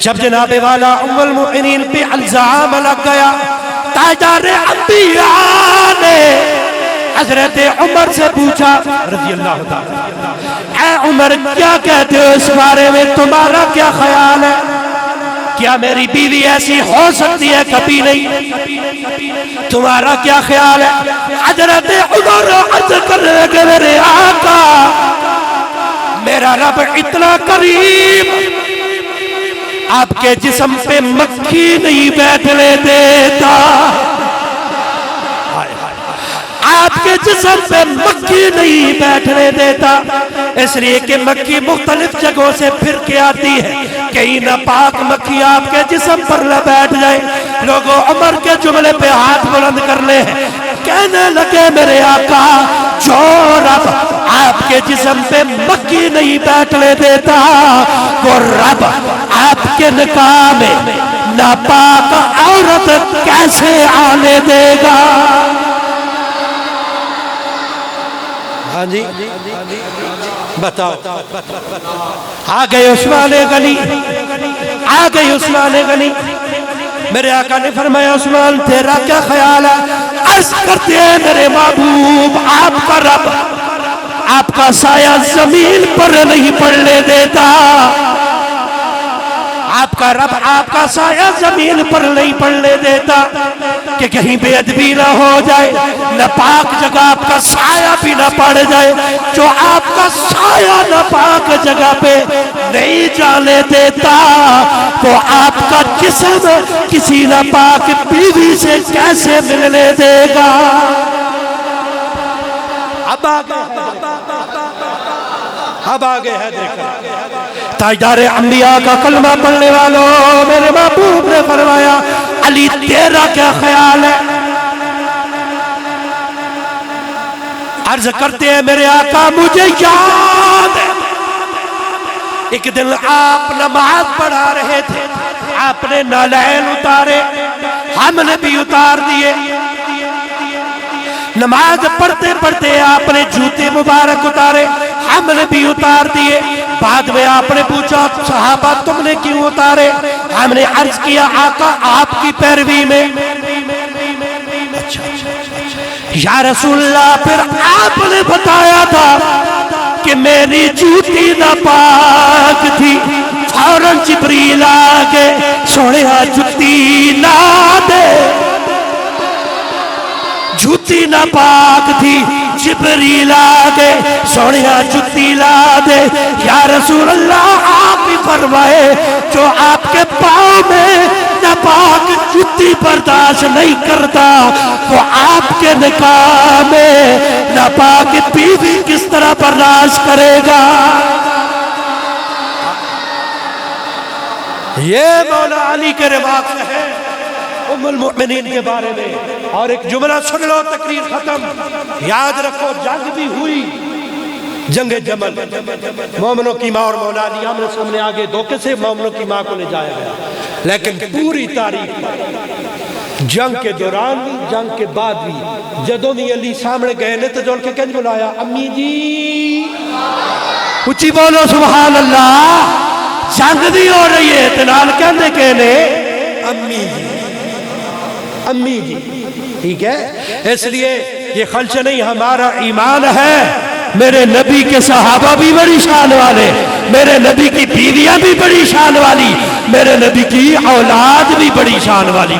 جب جناب والا ام المؤمنین پہ الزام لگ گیا، تاجدار انبیاء نے حضرت عمر سے پوچھا رضی اللہ تعالیٰ، اے عمر کیا کہتے ہو اس بارے میں، تمہارا کیا خیال ہے؟ کیا میری بیوی ایسی ہو سکتی ہے؟ کبھی نہیں، تمہارا کیا خیال ہے؟ حضرت عمر عرض کرنے لگے، میرے آقا میرا رب اتنا کریم، آپ کے جسم پہ مکھی نہیں بیٹھنے دیتا، آپ کے جسم پہ مکھی نہیں بیٹھنے دیتا، اس لیے کہ مکھی مختلف جگہوں سے پھر کے آتی ہے، کہیں ناپاک مکھی آپ کے جسم پر نہ بیٹھ جائے۔ لوگوں عمر کے جملے پہ ہاتھ بلند کرنے ہیں، کہنے لگے میرے آقا جو رب آپ کے جسم پہ مکھی نہیں بیٹھنے دیتا، وہ رب آپ کے نکاح میں ناپاک عورت کیسے آنے دے گا؟ ہاں جی بتاؤ۔ آگئے عثمان غنی، آگئے عثمان غنی، میرے آقا نے فرمایا عثمان تیرا کیا خیال ہے؟ عرض کرتے ہیں میرے محبوب آپ کا رب آپ کا سایہ زمین پر نہیں پڑنے دیتا، آپ کا رب آپ کا سایہ زمین پر نہیں پڑنے دیتا کہ کہیں بے ادبی نہ ہو جائے، ناپاک جگہ آپ کا سایہ بھی نہ پڑ جائے۔ جو آپ کا سایہ ناپاک جگہ پہ نہیں جانے دیتا، وہ آپ کا جسم کسی ناپاک بیوی سے کیسے ملنے دے گا؟ اب آگے ہے دیکھا تاجدار انبیاء کا کلمہ پڑھنے والوں، میرے محبوب نے فرمایا علی تیرا کیا خیال ہے؟ عرض کرتے ہیں میرے آقا مجھے یاد ہے ایک دن آپ نماز پڑھا رہے تھے، آپ نے نالین اتارے، ہم نے بھی اتار دیے، نماز پڑھتے پڑھتے آپ نے جوتے مبارک اتارے، ہم نے بھی اتار دیے۔ بعد میں آپ نے پوچھا صحابہ تم نے کیوں اتارے؟ ہم نے عرض کیا آقا آپ کی پیروی میں۔ یا رسول اللہ پھر آپ نے بتایا تھا کہ میری جوتی ناپاک تھی، فوراً جبریل آگے سوڑیا جوتی لا دے، جوتی ناپاک تھی، جبریل آگے سوڑیا جوتی لا دے۔ یا رسول اللہ آپ ہی فرمائے جو آپ کے پاؤں میں ناپاک جوتی برداشت نہیں کرتا، وہ آپ کے نکاح میں ناپاک بیوی کس طرح برداشت کرے گا؟ یہ مولا علی کے رواق سے ہے ام المؤمنین کے بارے میں۔ اور ایک جملہ سن لو تقریر ختم، یاد رکھو جنگ بھی ہوئی، جنگ جمل، مومنوں کی ماں اور مولا علی آمنے سامنے آگے دھوکے سے مومنوں کی ماں کو لے جایا گیا، لیکن پوری تاریخ جنگ کے دوران بھی جنگ کے بعد بھی جدوں بھی علی سامنے گئے نے تو جول کے کنج بلایا امی جی، اچھی بولو سبحان اللہ، جنگ بھی ہو رہی ہے اتنال کہنے کے نے امی جی، امی جی، ٹھیک ہے؟ اس لیے یہ خلچ نہیں، ہمارا ایمان ہے۔ میرے نبی کے صحابہ بھی بڑی شان والے، میرے نبی کی بیویاں بھی بڑی شان والی، میرے نبی کی اولاد بھی بڑی شان والی۔